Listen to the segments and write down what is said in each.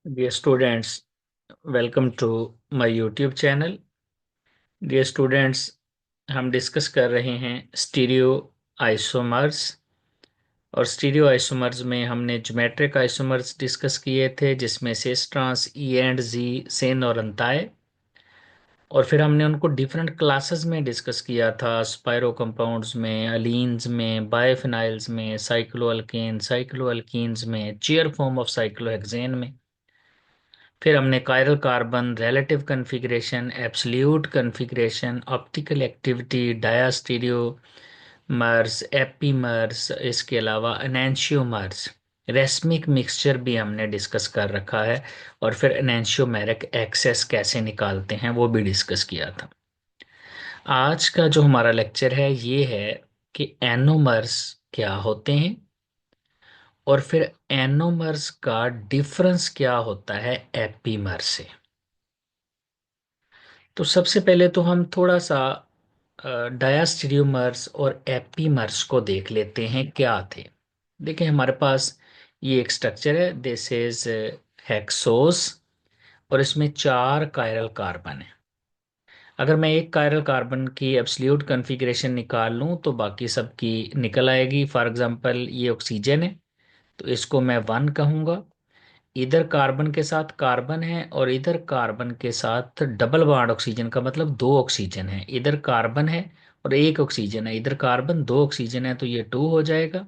Dear students, welcome to my YouTube channel. Dear students, हम discuss कर रहे हैं स्टीरियो आइसोमर्स और स्टीरियो आइसोमर्स में हमने ज्योमेट्रिक आइसोमर्स डिस्कस किए थे जिसमें सेस ट्रांस ई एंड जी सेन और अंताए। और फिर हमने उनको डिफरेंट क्लासेस में डिस्कस किया था, स्पायरो कंपाउंड्स में, अलीन्स में, बायोफिनाइल्स में, साइक्लोअल्केन साइक्लोअल्कीन्स में, चेयर फॉर्म ऑफ साइक्लोहेक्सेन में। फिर हमने chiral carbon, relative configuration, absolute configuration, optical activity, diastereomers, epimers, इसके अलावा एनेंशियोमर्स, रेसमिक मिक्सचर भी हमने डिस्कस कर रखा है। और फिर एनेंशियोमेरिक एक्सेस कैसे निकालते हैं वो भी डिस्कस किया था। आज का जो हमारा लेक्चर है ये है कि एनोमर्स क्या होते हैं और फिर एनोमर्स का डिफरेंस क्या होता है एपीमर से। तो सबसे पहले तो हम थोड़ा सा डायास्टीरियोमर्स और एपीमर्स को देख लेते हैं क्या थे। देखिए हमारे पास ये एक स्ट्रक्चर है, दिस इज हेक्सोस और इसमें 4 कायरल कार्बन है। अगर मैं एक कायरल कार्बन की एब्सोल्यूट कॉन्फ़िगरेशन निकाल लूं तो बाकी सब की निकल आएगी। फॉर एग्जांपल ये ऑक्सीजन है तो इसको मैं 1 कहूंगा। इधर कार्बन के साथ कार्बन है और इधर कार्बन के साथ डबल बॉन्ड ऑक्सीजन का मतलब 2 ऑक्सीजन है। इधर कार्बन है और 1 ऑक्सीजन है, इधर कार्बन 2 ऑक्सीजन है तो ये 2 हो जाएगा,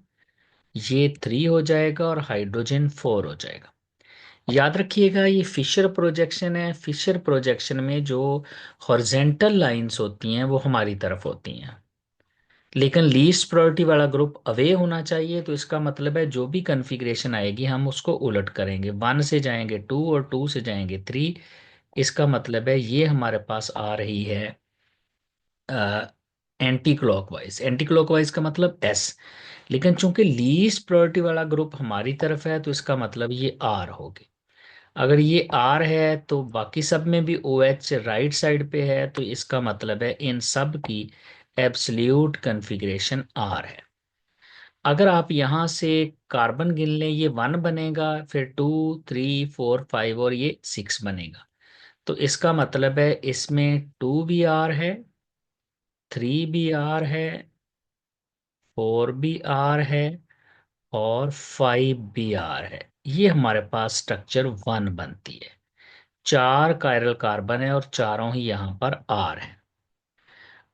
ये 3 हो जाएगा और हाइड्रोजन 4 हो जाएगा। याद रखिएगा ये फिशर प्रोजेक्शन है। फिशर प्रोजेक्शन में जो हॉरिजेंटल लाइंस होती हैं वो हमारी तरफ होती हैं, लेकिन लीस्ट प्रायोरिटी वाला ग्रुप अवे होना चाहिए। तो इसका मतलब है जो भी कन्फिग्रेशन आएगी हम उसको उलट करेंगे, 1 से जाएंगे 2 और 2 से जाएंगे 3। इसका मतलब है ये हमारे पास आ रही है एंटी क्लॉकवाइज। एंटी क्लॉकवाइज का मतलब एस, लेकिन चूंकि लीस्ट प्रायोरिटी वाला ग्रुप हमारी तरफ है तो इसका मतलब ये आर होगी। अगर ये आर है तो बाकी सब में भी ओ एच राइट साइड पे है तो इसका मतलब है इन सब की एब्सोल्यूट कन्फिग्रेशन आर है। अगर आप यहां से कार्बन गिन लें ये 1 बनेगा, फिर 2 3 4 5 और ये 6 बनेगा। तो इसका मतलब है इसमें 2 भी आर है, 3 भी आर है, 4 भी आर है और 5 भी आर है। ये हमारे पास स्ट्रक्चर 1 बनती है। 4 कायरल कार्बन है और चारों ही यहां पर आर है।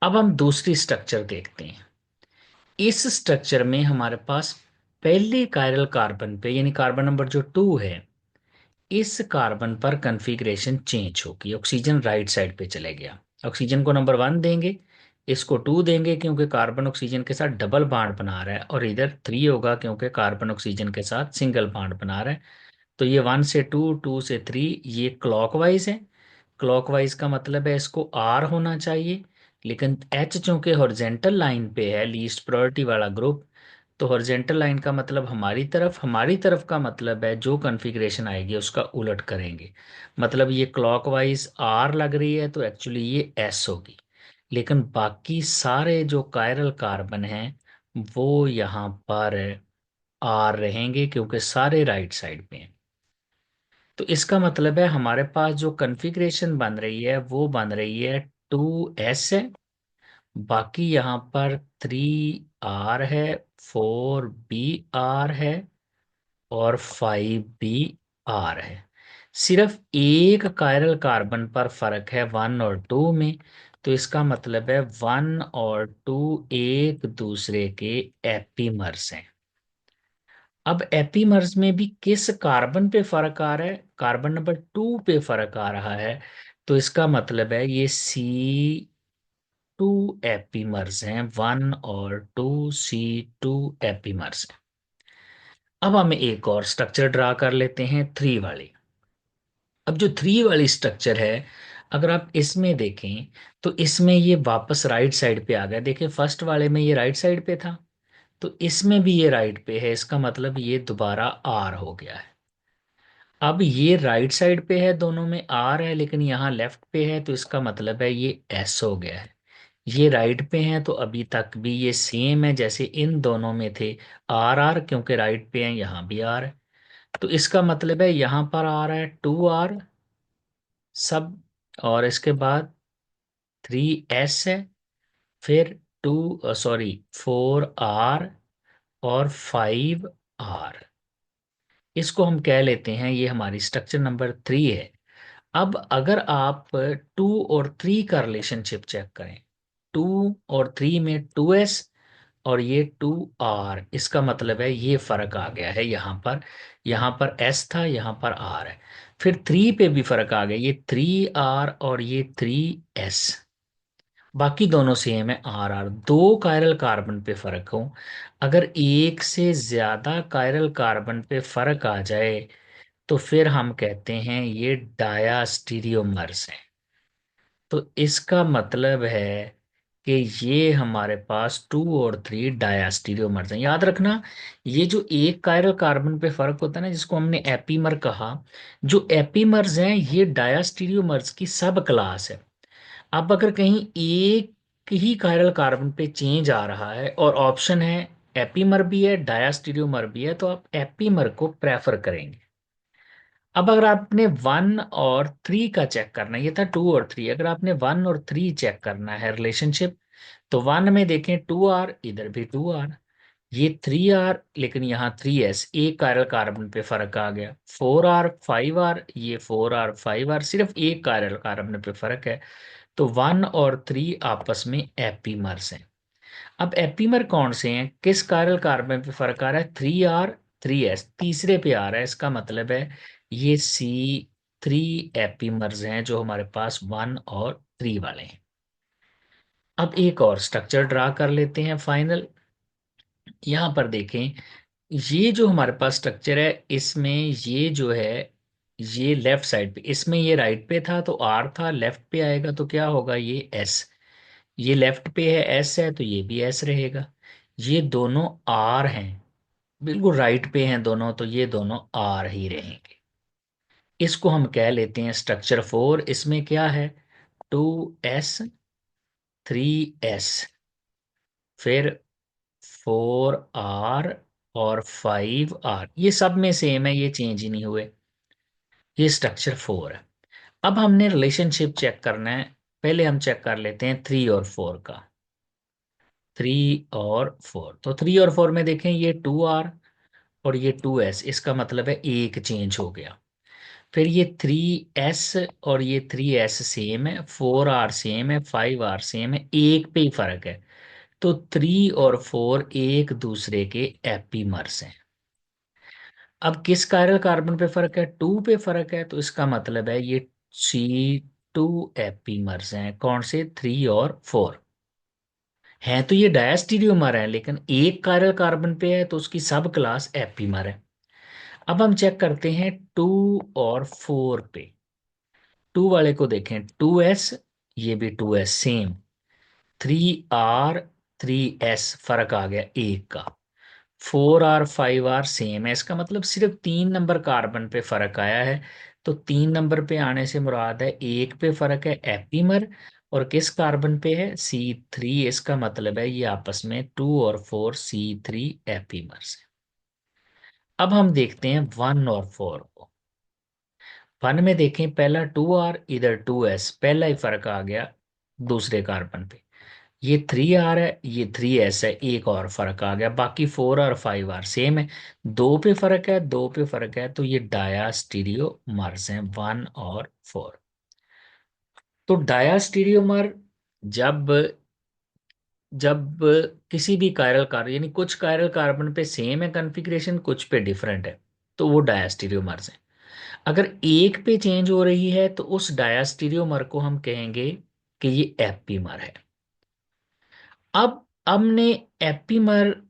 अब हम दूसरी स्ट्रक्चर देखते हैं। इस स्ट्रक्चर में हमारे पास पहले कायरल कार्बन पे यानी कार्बन नंबर जो 2 है, इस कार्बन पर कन्फिग्रेशन चेंज होगी। ऑक्सीजन राइट साइड पे चले गया, ऑक्सीजन को नंबर 1 देंगे, इसको 2 देंगे क्योंकि कार्बन ऑक्सीजन के साथ डबल बॉन्ड बना रहा है, और इधर 3 होगा क्योंकि कार्बन ऑक्सीजन के साथ सिंगल बॉन्ड बना रहा है। तो ये 1 से 2, 2 से 3, ये क्लॉकवाइज है। क्लॉकवाइज का मतलब है इसको आर होना चाहिए, लेकिन एच चूंकि हॉरिजेंटल लाइन पे है लीस्ट प्रायोरिटी वाला ग्रुप, तो हॉरिजेंटल लाइन का मतलब हमारी तरफ का मतलब है जो कॉन्फ़िगरेशन आएगी उसका उलट करेंगे। मतलब ये क्लॉकवाइज आर लग रही है तो एक्चुअली ये एस होगी, लेकिन बाकी सारे जो कायरल कार्बन हैं वो यहाँ पर आर रहेंगे क्योंकि सारे राइट साइड पे हैं। तो इसका मतलब है हमारे पास जो कॉन्फ़िगरेशन बन रही है वो बन रही है 2s है, बाकी यहाँ पर 3r है, 4br है और 5br है। सिर्फ एक कायरल कार्बन पर फर्क है 1 और 2 में। तो इसका मतलब है 1 और 2 एक दूसरे के एपीमर्स हैं। अब एपीमर्स में भी किस कार्बन पे फर्क आ रहा है, कार्बन नंबर 2 पे फर्क आ रहा है। तो इसका मतलब है ये C2 एपीमर्स हैं, 1 और 2 C2 एपीमर्स हैं। अब हम एक और स्ट्रक्चर ड्रा कर लेते हैं 3 वाली। अब जो 3 वाली स्ट्रक्चर है, अगर आप इसमें देखें तो इसमें ये वापस राइट साइड पे आ गया। देखिए फर्स्ट वाले में ये राइट साइड पे था तो इसमें भी ये राइट पे है, इसका मतलब ये दोबारा आर हो गया है। अब ये राइट साइड पे है, दोनों में आर है, लेकिन यहाँ लेफ्ट पे है तो इसका मतलब है ये एस हो गया है। ये राइट पे हैं तो अभी तक भी ये सेम है जैसे इन दोनों में थे, आर आर क्योंकि राइट पे हैं, यहाँ भी आर है। तो इसका मतलब है यहां पर आ रहा है 2R सब, और इसके बाद 3S है, फिर 4R और 5R। इसको हम कह लेते हैं ये हमारी स्ट्रक्चर नंबर 3 है। अब अगर आप 2 और 3 का रिलेशनशिप चेक करें, 2 और 3 में 2S और ये 2R, इसका मतलब है ये फर्क आ गया है यहाँ पर S था, यहाँ पर R है। फिर 3 पे भी फर्क आ गया, ये 3R और ये 3S, बाकी दोनों सेम है RR। दो कायरल कार्बन पे फर्क हो, अगर एक से ज्यादा कायरल कार्बन पे फर्क आ जाए तो फिर हम कहते हैं ये डायास्टीरियोमर्स है। तो इसका मतलब है कि ये हमारे पास 2 और 3 डायास्टीरियोमर्स हैं। याद रखना, ये जो एक कायरल कार्बन पे फर्क होता है ना, जिसको हमने एपीमर कहा, जो एपीमर्स हैं ये डायास्टीरियोमर्स की सब क्लास है। अब अगर कहीं एक ही कायरल कार्बन पे चेंज आ रहा है और ऑप्शन है एपीमर भी है डायास्टीरियोमर भी है, तो आप एपीमर को प्रेफर करेंगे। अब अगर आपने 1 और 3 का चेक करना है, ये था 2 और 3, अगर आपने 1 और 3 चेक करना है रिलेशनशिप, तो 1 में देखें 2R, इधर भी 2R, ये 3R, लेकिन यहाँ 3S, एक कायरल कार्बन पे फर्क आ गया। 4R 5R, ये 4R 5R, सिर्फ एक कायरल कार्बन पे फर्क है। तो 1 और 3 आपस में एपीमर्स हैं। अब एपीमर कौन से हैं, किस कायरल कार्बन पे फर्क आ रहा है, 3R 3S, तीसरे पे आ रहा है, इसका मतलब है ये C3 एपीमर्स हैं जो हमारे पास 1 और 3 वाले हैं। अब एक और स्ट्रक्चर ड्रा कर लेते हैं फाइनल। यहां पर देखें, ये जो हमारे पास स्ट्रक्चर है, इसमें ये जो है ये लेफ्ट साइड पे, इसमें ये राइट पे था तो R था, लेफ्ट पे आएगा तो क्या होगा, ये S। ये लेफ्ट पे है, S है, तो ये भी S रहेगा। ये दोनों R हैं, बिल्कुल राइट पे हैं दोनों, तो ये दोनों R ही रहेंगे। इसको हम कह लेते हैं स्ट्रक्चर 4। इसमें क्या है, 2S 3S, फिर 4R और 5R, ये सब में सेम है, ये चेंज ही नहीं हुए। ये स्ट्रक्चर 4 है। अब हमने रिलेशनशिप चेक करना है। पहले हम चेक कर लेते हैं 3 और 4 का। 3 और 4, तो 3 और 4 में देखें, ये 2R और ये 2S, इसका मतलब है एक चेंज हो गया। फिर ये 3S और ये 3S सेम है, 4R सेम है, 5R सेम है, एक पे ही फर्क है। तो 3 और 4 एक दूसरे के एपीमर्स हैं। अब किस कायरल कार्बन पे फर्क है, 2 पे फर्क है, तो इसका मतलब है ये C2 एपीमर्स हैं। कौन से, 3 और 4 हैं। तो ये डायस्टीरियोमर है, लेकिन एक कायरल कार्बन पे है तो उसकी सब क्लास एपीमर है। अब हम चेक करते हैं 2 और 4 पे। 2 वाले को देखें, 2S, ये भी 2S सेम, 3R 3S, फर्क आ गया एक का। 4R 5R सेम है, इसका मतलब सिर्फ 3 नंबर कार्बन पे फर्क आया है। तो 3 नंबर पे आने से मुराद है एक पे फर्क है एपीमर, और किस कार्बन पे है, C3, इसका मतलब है ये आपस में 2 और 4 C3 एपीमर्स है। अब हम देखते हैं 1 और 4 को। 1 में देखें, पहला 2R, इधर 2S, पहला ही फर्क आ गया दूसरे कार्बन पे। ये 3R है, ये 3S है, एक और फर्क आ गया। बाकी 4 और 5R सेम है, दो पे फर्क है, दो पे फर्क है, तो ये डायास्टीरियोमर्स हैं 1 और 4। तो डायास्टीरियोमर, जब जब किसी भी कायरल कार्बन, यानी कुछ कायरल कार्बन पे सेम है कॉन्फ़िगरेशन, कुछ पे डिफरेंट है, तो वो डायास्टीरियोमर्स हैं। अगर एक पे चेंज हो रही है तो उस डायास्टीरियोमर को हम कहेंगे कि ये एपीमर है। अब हमने एपीमर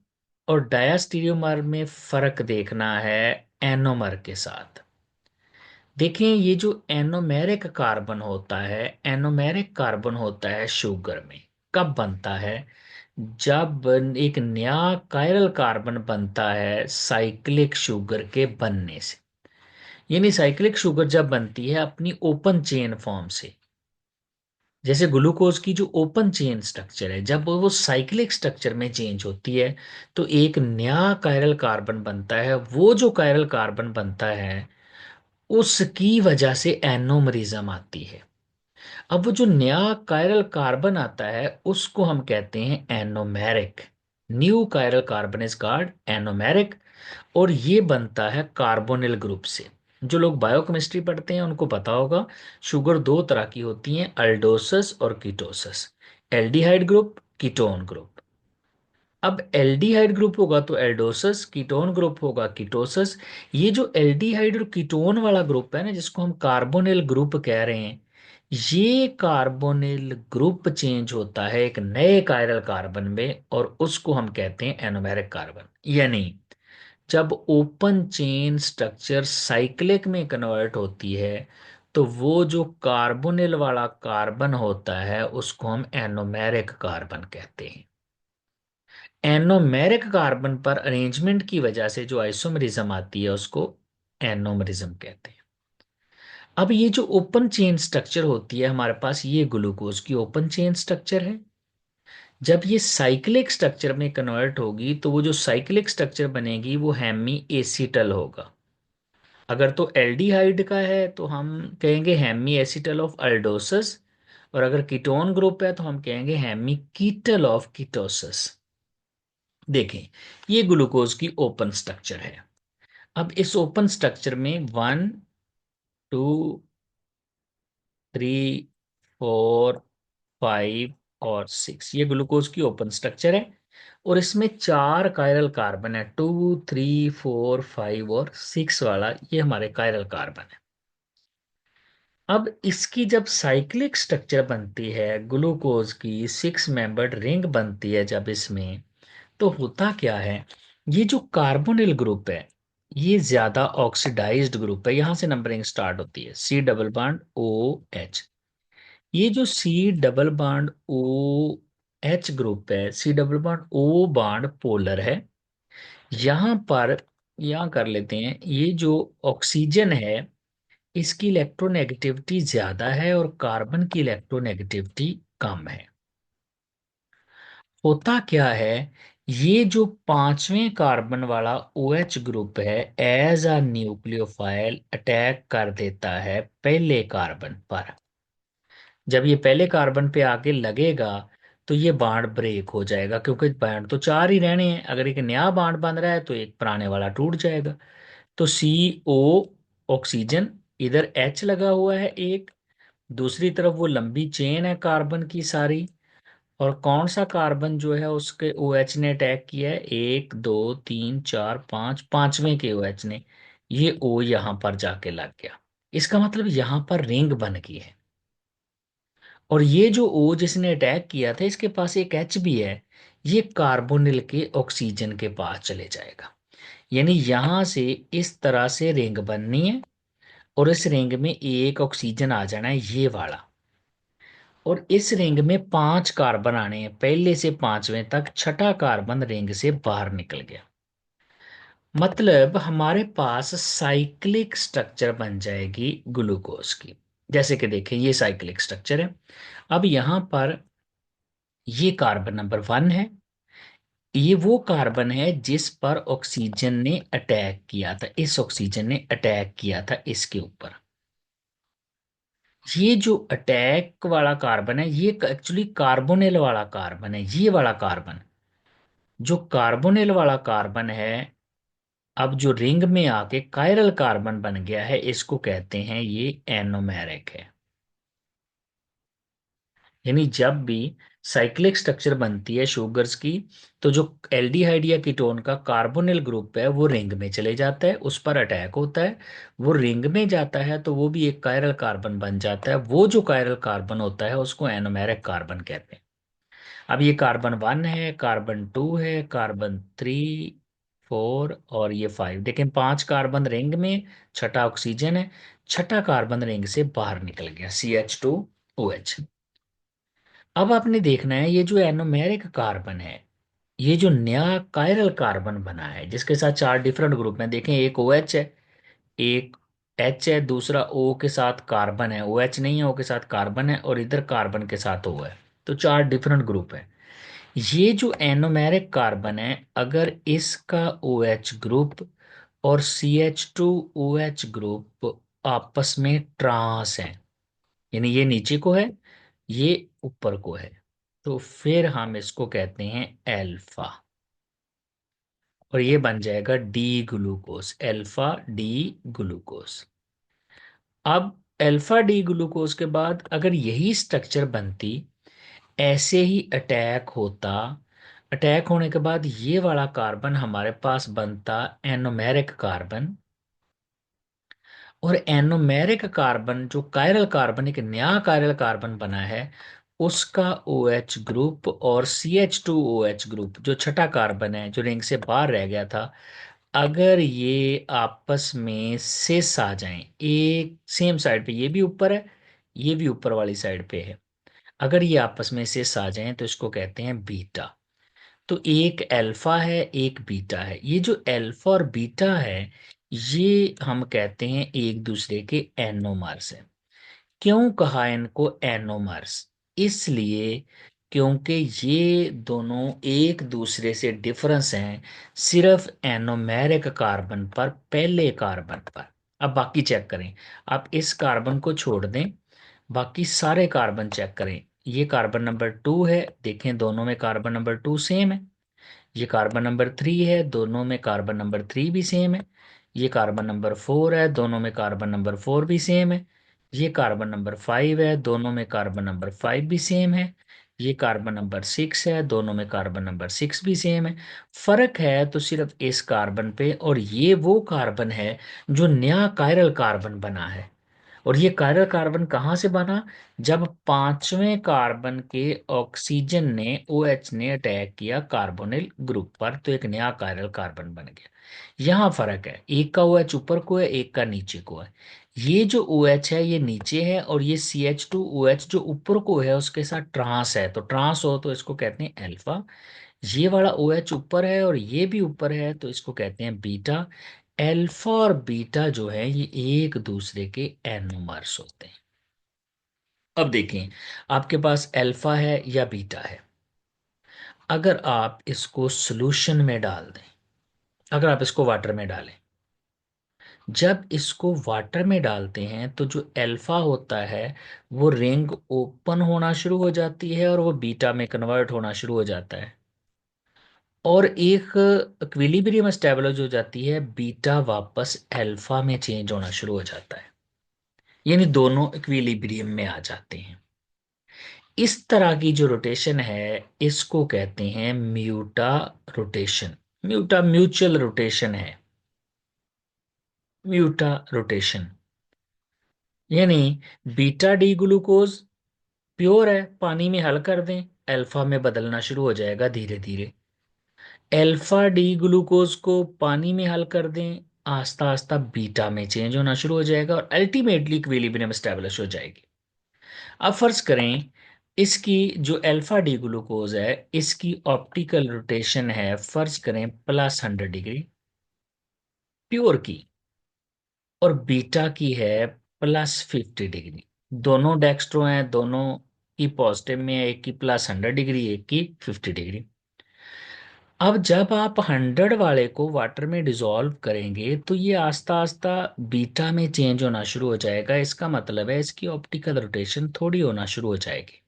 और डायास्टीरियोमर में फर्क देखना है एनोमर के साथ। देखें, ये जो एनोमेरिक कार्बन होता है, एनोमेरिक कार्बन होता है शुगर में, कब बनता है, जब एक नया कायरल कार्बन बनता है साइक्लिक शुगर के बनने से। यानी साइक्लिक शुगर जब बनती है अपनी ओपन चेन फॉर्म से, जैसे ग्लूकोज की जो ओपन चेन स्ट्रक्चर है, जब वो साइक्लिक स्ट्रक्चर में चेंज होती है तो एक नया कायरल कार्बन बनता है। वो जो कायरल कार्बन बनता है उसकी वजह से एनोमरिज्म आती है। अब वो जो नया कायरल कार्बन आता है उसको हम कहते हैं anomeric. New chiral carbon is called anomeric. और ये बनता है कार्बोनिल ग्रुप से। जो लोग बायोकेमिस्ट्री पढ़ते हैं उनको पता होगा, शुगर दो तरह की होती हैं, अल्डोसस और ketoses. Aldehyde group, ketone group. अब एल्डिहाइड ग्रुप होगा तो एल्डोसस, कीटोन ग्रुप होगा कीटोसस। ये जो एल्डिहाइड और कीटोन वाला ग्रुप है ना, जिसको हम कार्बोनिल ग्रुप कह रहे हैं, ये कार्बोनिल ग्रुप चेंज होता है एक नए कायरल कार्बन में और उसको हम कहते हैं एनोमेरिक कार्बन। यानी जब ओपन चेन स्ट्रक्चर साइक्लिक में कन्वर्ट होती है तो वो जो कार्बोनिल वाला कार्बन होता है उसको हम एनोमेरिक कार्बन कहते हैं। एनोमेरिक कार्बन पर अरेंजमेंट की वजह से जो आइसोमरिज्म आती है उसको एनोमरिज्म कहते हैं। अब ये जो ओपन चेन स्ट्रक्चर होती है हमारे पास, ये ग्लूकोज की ओपन चेन स्ट्रक्चर है। जब ये साइक्लिक स्ट्रक्चर में कन्वर्ट होगी तो वो जो साइक्लिक स्ट्रक्चर बनेगी वो हेमी एसिटल होगा। अगर तो एल्डिहाइड का है तो हम कहेंगे हेमी एसिटल ऑफ अल्डोसस। और अगर कीटोन ग्रुप है तो हम कहेंगे हेमी कीटल ऑफ कीटोसिस। देखें, ये ग्लूकोज की ओपन स्ट्रक्चर है। अब इस ओपन स्ट्रक्चर में 1 2 3 4 5 और 6, ये ग्लूकोज की ओपन स्ट्रक्चर है। और इसमें चार कायरल कार्बन है, 2 3 4 5 और 6 वाला, ये हमारे कायरल कार्बन है। अब इसकी जब साइक्लिक स्ट्रक्चर बनती है, ग्लूकोज की 6 मेंबर्ड रिंग बनती है जब इसमें, तो होता क्या है, ये जो कार्बोनिल ग्रुप है ये ज्यादा ऑक्सीडाइज्ड ग्रुप है। यहां से नंबरिंग स्टार्ट होती है, C double bond O H. ये जो C double bond O H group है, C double bond O bond polar है। यहां पर यहां कर लेते हैं, ये जो ऑक्सीजन है इसकी इलेक्ट्रोनेगेटिविटी ज्यादा है और कार्बन की इलेक्ट्रोनेगेटिविटी कम है। होता क्या है, ये जो पांचवें कार्बन वाला OH ग्रुप है एज अ न्यूक्लियोफाइल अटैक कर देता है पहले कार्बन पर। जब ये पहले कार्बन पे आके लगेगा तो ये बांड ब्रेक हो जाएगा, क्योंकि बांड तो चार ही रहने हैं। अगर एक नया बांड बन रहा है तो एक पुराने वाला टूट जाएगा। तो CO ऑक्सीजन, इधर H लगा हुआ है एक, दूसरी तरफ वो लंबी चेन है कार्बन की सारी। और कौन सा कार्बन जो है उसके OH ने अटैक किया है, 1 2 3 4 5, पांचवें के OH ने, ये O यहां पर जाके लग गया। इसका मतलब यहां पर रिंग बन गई है। और ये जो O जिसने अटैक किया था इसके पास एक H भी है, ये कार्बोनिल के ऑक्सीजन के पास चले जाएगा। यानी यहां से इस तरह से रिंग बननी है और इस रिंग में एक ऑक्सीजन आ जाना है, ये वाला। और इस रिंग में 5 कार्बन आने हैं, पहले से पांचवें तक। छठा कार्बन रिंग से बाहर निकल गया। मतलब हमारे पास साइक्लिक स्ट्रक्चर बन जाएगी ग्लूकोज की। जैसे कि देखें, ये साइक्लिक स्ट्रक्चर है। अब यहां पर ये कार्बन नंबर 1 है। ये वो कार्बन है जिस पर ऑक्सीजन ने अटैक किया था, इस ऑक्सीजन ने अटैक किया था इसके ऊपर। ये जो अटैक वाला कार्बन है ये एक्चुअली कार्बोनिल वाला कार्बन है, ये वाला कार्बन। जो कार्बोनिल वाला कार्बन है, अब जो रिंग में आके कायरल कार्बन बन गया है, इसको कहते हैं ये एनोमेरिक है। यानी जब भी साइक्लिक स्ट्रक्चर बनती है शुगर्स की, तो जो एल्डिहाइड या कीटोन का कार्बोनिल ग्रुप है वो रिंग में चले जाता है, उस पर अटैक होता है, वो रिंग में जाता है तो वो भी एक कायरल कार्बन बन जाता है। वो जो कायरल कार्बन होता है उसको एनोमेरिक कार्बन कहते हैं। अब ये कार्बन 1 है, कार्बन 2 है, कार्बन 3 4 और ये 5। देखें, 5 कार्बन रिंग में, छठा ऑक्सीजन है, छठा कार्बन रिंग से बाहर निकल गया, CH2OH। अब आपने देखना है ये जो एनोमेरिक कार्बन है, ये जो नया कायरल कार्बन बना है जिसके साथ चार डिफरेंट ग्रुप में, देखें एक OH है, एक एच है, दूसरा ओ के साथ कार्बन है, ओ एच नहीं है, ओ के साथ कार्बन है, और इधर कार्बन के साथ ओ है। तो चार डिफरेंट ग्रुप है। ये जो एनोमेरिक कार्बन है, अगर इसका ओ एच ग्रुप और C H two O H group आपस में ट्रांस है, यानी ये नीचे को है, ये ऊपर को है, तो फिर हम इसको कहते हैं एल्फा, और ये बन जाएगा D glucose, alpha D glucose. अब अल्फा डी ग्लूकोज के बाद अगर यही स्ट्रक्चर बनती, ऐसे ही अटैक होता, अटैक होने के बाद ये वाला कार्बन हमारे पास बनता एनोमेरिक कार्बन, और एनोमेरिक कार्बन जो कायरल कार्बन, एक नया कायरल कार्बन बना है, उसका ओ एच ग्रुप और C H two O H group, जो छठा कार्बन है जो रिंग से बाहर रह गया था, अगर ये आपस में सिस आ जाएं, एक सेम साइड पे, ये भी ऊपर है, ये भी ऊपर वाली साइड पे है, अगर ये आपस में सिस आ जाएं तो इसको कहते हैं बीटा। तो एक अल्फा है, एक बीटा है। ये जो अल्फा और बीटा है, ये हम कहते हैं एक दूसरे के एनोमर्स हैं। क्यों कहा इनको एनोमर्स? इसलिए क्योंकि ये दोनों एक दूसरे से डिफरेंस हैं सिर्फ एनोमेरिक कार्बन पर, पहले कार्बन पर। अब बाकी चेक करें, आप इस कार्बन को छोड़ दें, बाकी सारे कार्बन चेक करें। ये कार्बन नंबर 2 है, देखें दोनों में कार्बन नंबर 2 सेम है। ये कार्बन नंबर 3 है, दोनों में कार्बन नंबर 3 भी सेम है। ये कार्बन नंबर 4 है, दोनों में कार्बन नंबर 4 भी सेम है। ये कार्बन नंबर 5 है, दोनों में कार्बन नंबर 5 भी सेम है। ये कार्बन नंबर 6 है, दोनों में कार्बन नंबर 6 भी सेम है। फर्क है तो सिर्फ इस कार्बन पे, और ये वो कार्बन है जो नया कायरल कार्बन बना है। और ये कायरल कार्बन कहाँ से बना? जब पांचवें कार्बन के ऑक्सीजन ने, OH ने अटैक किया कार्बोनिल ग्रुप पर, तो एक नया कायरल कार्बन बन गया। यहाँ फर्क है, एक का OH ऊपर को है, एक का नीचे को है। ये जो OH है ये नीचे है, और ये CH2OH जो ऊपर को है उसके साथ ट्रांस है, तो ट्रांस हो तो इसको कहते हैं अल्फा। ये वाला OH ऊपर है और ये भी ऊपर है, तो इसको कहते हैं बीटा। अल्फा और बीटा जो है ये एक दूसरे के एनोमर्स होते हैं। अब देखें, आपके पास अल्फा है या बीटा है, अगर आप इसको सॉल्यूशन में डाल दें, अगर आप इसको वाटर में डालें, जब इसको वाटर में डालते हैं तो जो अल्फा होता है वो रिंग ओपन होना शुरू हो जाती है, और वो बीटा में कन्वर्ट होना शुरू हो जाता है, और एक इक्विलिब्रियम एस्टेब्लिश हो जाती है, बीटा वापस अल्फा में चेंज होना शुरू हो जाता है, यानी दोनों इक्विलिब्रियम में आ जाते हैं। इस तरह की जो रोटेशन है इसको कहते हैं म्यूटा रोटेशन। म्यूटा म्यूचुअल रोटेशन है, म्यूटा रोटेशन, यानी बीटा डी ग्लूकोज प्योर है, पानी में हल कर दें, अल्फा में बदलना शुरू हो जाएगा धीरे धीरे। अल्फा डी ग्लूकोज को पानी में हल कर दें, आस्ता आस्ता बीटा में चेंज होना शुरू हो जाएगा, और अल्टीमेटली इक्विलिब्रियम स्टेब्लिश हो जाएगी। अब फर्ज करें, इसकी जो अल्फा डी ग्लूकोज है, इसकी ऑप्टिकल रोटेशन है, फर्ज करें +100 डिग्री प्योर की, और बीटा की है +50 डिग्री। दोनों डेक्स्ट्रो हैं, दोनों की पॉजिटिव में है, एक की +100 डिग्री, एक की 50 डिग्री। अब जब आप 100 वाले को वाटर में डिसॉल्व करेंगे तो ये आस्ता आस्ता बीटा में चेंज होना शुरू हो जाएगा, इसका मतलब है इसकी ऑप्टिकल रोटेशन थोड़ी होना शुरू हो जाएगी,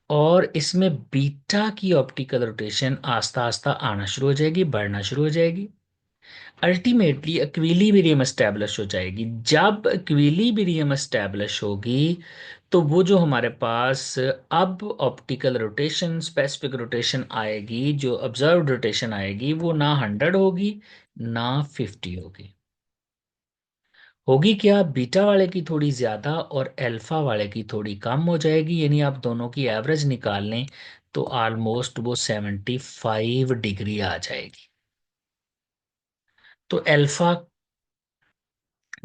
और इसमें बीटा की ऑप्टिकल रोटेशन आस्ता आस्ता आना शुरू हो जाएगी, बढ़ना शुरू हो जाएगी, अल्टीमेटली इक्विलिब्रियम एस्टेब्लिश हो जाएगी। जब इक्विलिब्रियम एस्टेब्लिश होगी तो वो जो हमारे पास अब ऑप्टिकल रोटेशन, स्पेसिफिक रोटेशन आएगी, जो ऑब्जर्व्ड रोटेशन आएगी, वो ना 100 होगी ना 50 होगी। होगी क्या, बीटा वाले की थोड़ी ज्यादा और अल्फा वाले की थोड़ी कम हो जाएगी, यानी आप दोनों की एवरेज निकाल लें तो ऑलमोस्ट वो 75 डिग्री आ जाएगी। तो अल्फा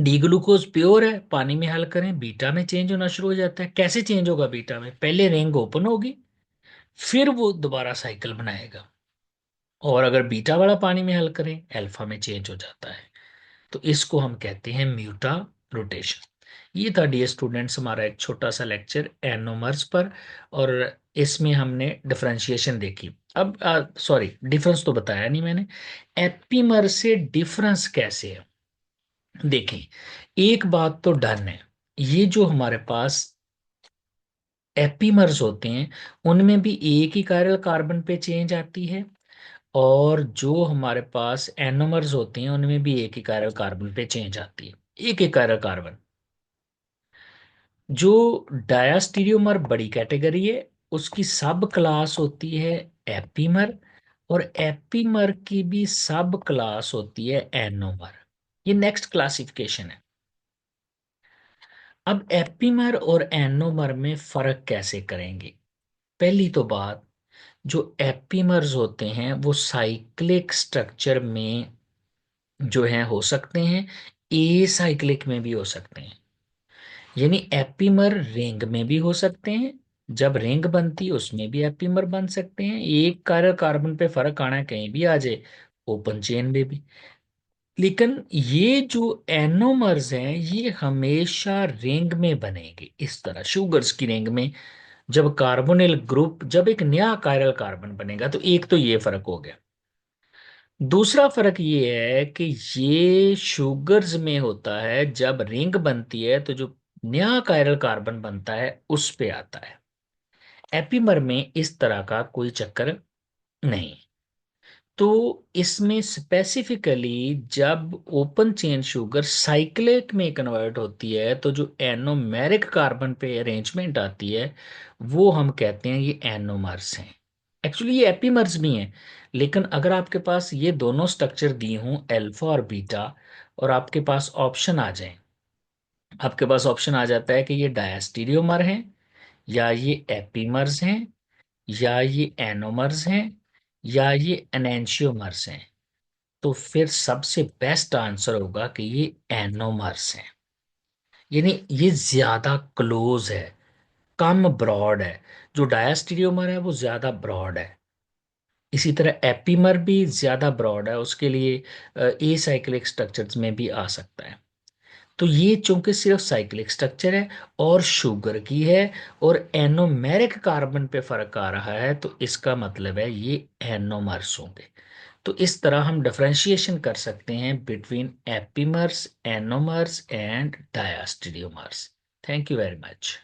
डी ग्लूकोज प्योर है, पानी में हल करें बीटा में चेंज होना शुरू हो जाता है। कैसे चेंज होगा बीटा में? पहले रिंग ओपन होगी, फिर वो दोबारा साइकिल बनाएगा, और अगर बीटा वाला पानी में हल करें अल्फा में चेंज हो जाता है। तो इसको हम कहते हैं म्यूटा रोटेशन। ये था डियर स्टूडेंट्स हमारा एक छोटा सा लेक्चर एनोमर्स पर, और इसमें हमने डिफरेंशिएशन देखी। अब सॉरी, डिफरेंस तो बताया नहीं मैंने, एपीमर से डिफरेंस कैसे है देखें। एक बात तो डन है, ये जो हमारे पास एपीमर्स होते हैं उनमें भी एक ही कायरल कार्बन पे चेंज आती है, और जो हमारे पास एनोमर्स होते हैं उनमें भी एक ही कायरल कार्बन पे चेंज आती है, एक ही कायरल कार्बन। जो डायास्टीरियोमर बड़ी कैटेगरी है, उसकी सब क्लास होती है एपीमर, और एपीमर की भी सब क्लास होती है एनोमर। ये नेक्स्ट क्लासिफिकेशन है। अब एपीमर और एनोमर में फर्क कैसे करेंगे? पहली तो बात, जो एपीमर्स होते हैं वो साइक्लिक स्ट्रक्चर में जो है हो सकते हैं, ए साइक्लिक में भी हो सकते हैं। यानी एपीमर रिंग में भी हो सकते हैं, जब रिंग बनती है उसमें भी एपीमर बन सकते हैं, एक कार्बन कार्बन पे फर्क आना है कहीं भी आ जाए, ओपन चेन में भी। लेकिन ये जो एनोमर्स हैं ये हमेशा रिंग में बनेंगे, इस तरह शुगर्स की रिंग में। जब कार्बोनिल ग्रुप, जब एक नया कायरल कार्बन बनेगा, तो एक तो ये फर्क हो गया। दूसरा फर्क ये है कि ये शुगर्स में होता है, जब रिंग बनती है तो जो नया कायरल कार्बन बनता है उस पे आता है। एपीमर में इस तरह का कोई चक्कर नहीं। तो इसमें स्पेसिफिकली जब ओपन चेन शुगर साइक्लेट में कन्वर्ट होती है तो जो एनोमेरिक कार्बन पे अरेंजमेंट आती है वो हम कहते हैं ये एनोमर्स हैं। एक्चुअली ये एपीमर्स भी हैं, लेकिन अगर आपके पास ये दोनों स्ट्रक्चर दी हों अल्फा और बीटा, और आपके पास ऑप्शन आ जाए, आपके पास ऑप्शन आ जाता है कि ये डायस्टीरियोमर हैं, या ये एपीमर्स हैं, या ये एनोमर्स हैं, या ये एनेंशियोमर्स हैं, तो फिर सबसे बेस्ट आंसर होगा कि ये एनोमर्स हैं। यानी ये ज्यादा क्लोज है, कम ब्रॉड है। जो डायस्टीरियोमर है वो ज्यादा ब्रॉड है, इसी तरह एपीमर भी ज्यादा ब्रॉड है, उसके लिए ए साइक्लिक स्ट्रक्चर्स में भी आ सकता है। तो ये चूंकि सिर्फ साइक्लिक स्ट्रक्चर है और शुगर की है और एनोमेरिक कार्बन पे फर्क आ रहा है, तो इसका मतलब है ये एनोमर्स होंगे। तो इस तरह हम डिफरेंशिएशन कर सकते हैं between epimers, anomers and diastereomers. Thank you very much.